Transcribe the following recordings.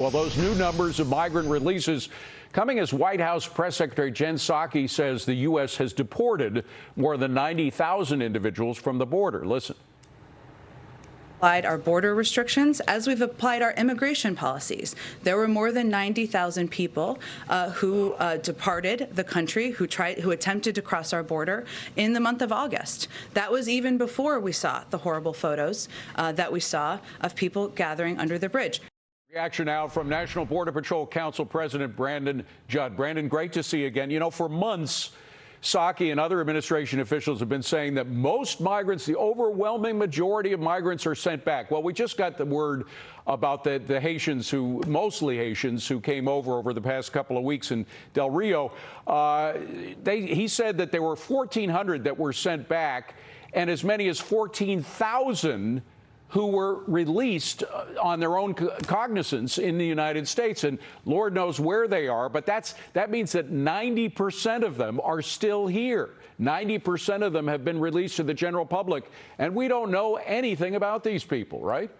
Well, those new numbers of migrant releases coming as White House Press Secretary Jen Psaki says the U.S. has deported more than 90,000 individuals from the border. Listen. Applied our border restrictions as we've applied our immigration policies. There were more than 90,000 people who departed the country, who attempted to cross our border in the month of August. That was even before we saw the horrible photos that we saw of people gathering under the bridge. Reaction now from National Border Patrol Council President Brandon Judd. Brandon, great to see you again. You know, for months, Psaki and other administration officials have been saying that most migrants, the overwhelming majority of migrants, are sent back. Well, we just got the word about the Haitians mostly Haitians who came over the past couple of weeks in Del Rio. He said that there were 1,400 that were sent back and as many as 14,000 who were released on their own cognizance in the United States. And Lord knows where they are, but that means that 90% of them are still here. 90% of them have been released to the general public, and we don't know anything about these people, right?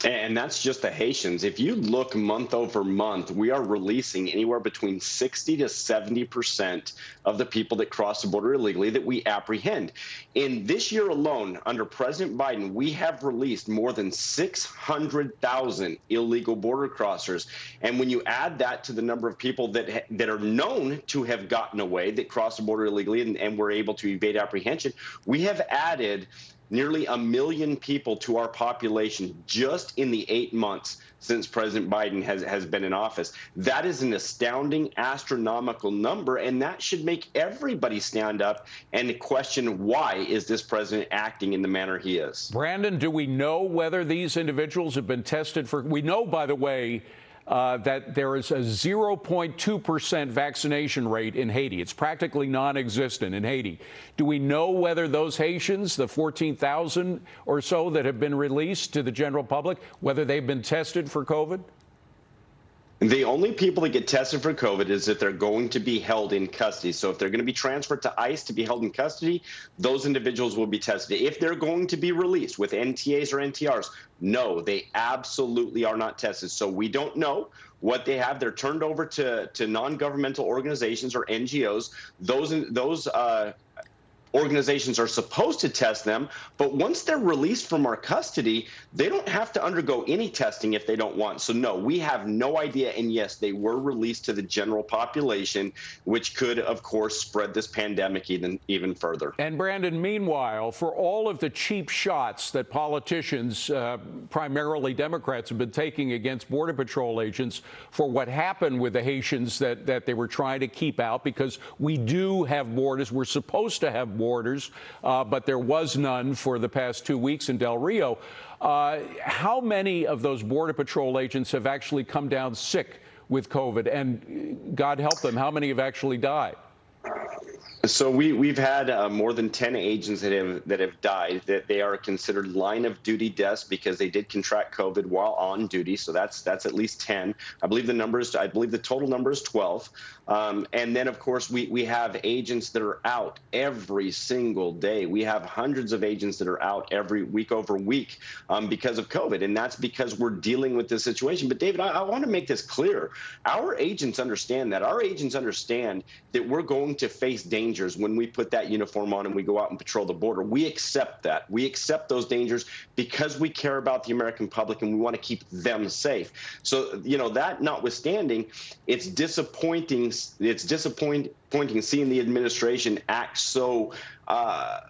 And that's just the Haitians. If you look month over month, we are releasing anywhere between 60 to 70% of the people that cross the border illegally that we apprehend. In this year alone, under President Biden, we have released more than 600,000 illegal border crossers. And when you add that to the number of people that are known to have gotten away, that cross the border illegally and were able to evade apprehension, we have added nearly 1 million people to our population just in the 8 months since President Biden has been in office. That is an astounding, astronomical number, and that should make everybody stand up and question, why is this president acting in the manner he is? Brandon, do we know whether these individuals have been tested for? We know, by the way, that there is a 0.2% vaccination rate in Haiti. It's practically non-existent in Haiti. Do we know whether those Haitians, the 14,000 or so that have been released to the general public, whether they've been tested for COVID? The only people that get tested for COVID is if they're going to be held in custody. So if they're going to be transferred to ICE to be held in custody, those individuals will be tested. If they're going to be released with NTAs or NTRs, no, they absolutely are not tested. So we don't know what they have. They're turned over to non-governmental organizations or NGOs. Those organizations are supposed to test them, but once they're released from our custody, they don't have to undergo any testing if they don't want. So no, we have no idea. And yes, they were released to the general population, which could, of course, spread this pandemic even further. And Brandon, meanwhile, for all of the cheap shots that politicians, primarily Democrats, have been taking against Border Patrol agents for what happened with the Haitians that they were trying to keep out, because we do have borders, we're supposed to have borders, but there was none for the past 2 weeks in Del Rio. How many of those Border Patrol agents have actually come down sick with COVID? And God help them, how many have actually died? So we've had more than 10 agents that have died. That they are considered line of duty deaths because they did contract COVID while on duty. So that's at least 10. I believe the total number is 12. And then, of course, we have agents that are out every single day. We have hundreds of agents that are out every week over week because of COVID. And that's because we're dealing with this situation. But, David, I want to make this clear. Our agents understand that. Our agents understand that we're going to face dangers when we put that uniform on and we go out and patrol the border. We accept that. We accept those dangers because we care about the American public and we want to keep them safe. So, you know, that notwithstanding, it's disappointing seeing the administration act so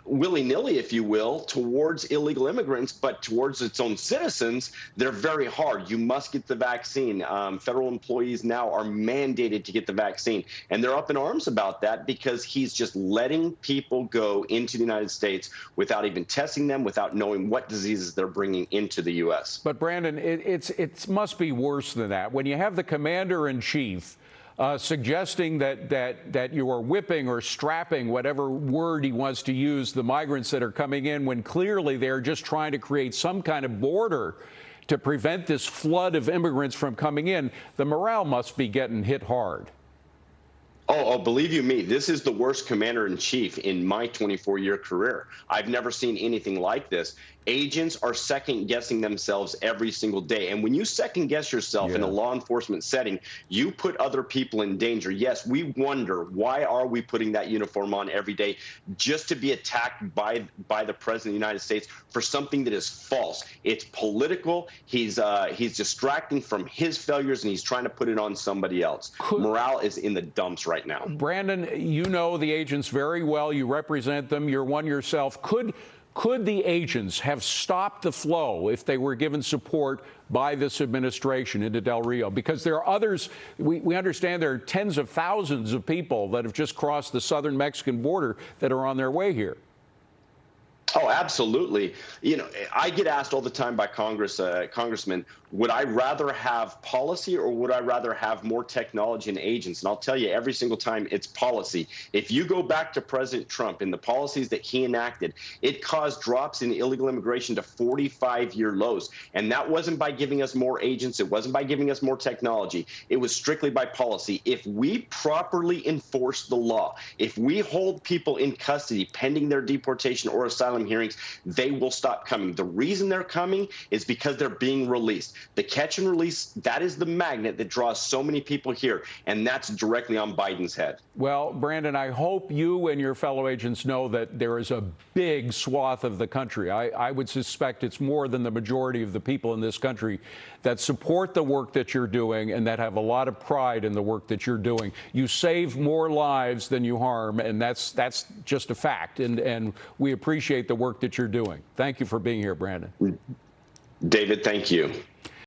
willy-nilly, if you will, towards illegal immigrants, but towards its own citizens, they're very hard. You must get the vaccine. Federal employees now are mandated to get the vaccine, and they're up in arms about that because he's just letting people go into the United States without even testing them, without knowing what diseases they're bringing into the U.S. But, Brandon, it must be worse than that. When you have the commander-in-chief suggesting that you are whipping or strapping, whatever word he wants to use, the migrants that are coming in, when clearly they're just trying to create some kind of border to prevent this flood of immigrants from coming in, the morale must be getting hit hard. Oh, believe you me, this is the worst commander-in-chief in my 24-year career. I've never seen anything like this. Agents are second-guessing themselves every single day. And when you second-guess yourself in a law enforcement setting, you put other people in danger. Yes, we wonder, why are we putting that uniform on every day just to be attacked by the President of the United States for something that is false? It's political. He's distracting from his failures, and he's trying to put it on somebody else. Morale is in the dumps right now. Brandon, you know the agents very well. You represent them. You're one yourself. Could the agents have stopped the flow if they were given support by this administration into Del Rio? Because there are others, we understand there are tens of thousands of people that have just crossed the southern Mexican border that are on their way here. Oh, absolutely. You know, I get asked all the time by congressmen, would I rather have policy or would I rather have more technology and agents? And I'll tell you every single time, it's policy. If you go back to President Trump and the policies that he enacted, it caused drops in illegal immigration to 45-year lows. And that wasn't by giving us more agents. It wasn't by giving us more technology. It was strictly by policy. If we properly enforce the law, if we hold people in custody pending their deportation or asylum hearings, they will stop coming. The reason they're coming is because they're being released. The catch and release, that is the magnet that draws so many people here, and that's directly on Biden's head. Well, Brandon, I hope you and your fellow agents know that there is a big swath of the country. I would suspect it's more than the majority of the people in this country that support the work that you're doing and that have a lot of pride in the work that you're doing. You save more lives than you harm, and that's just a fact. And we appreciate the work that you're doing. Thank you for being here, Brandon. David, thank you.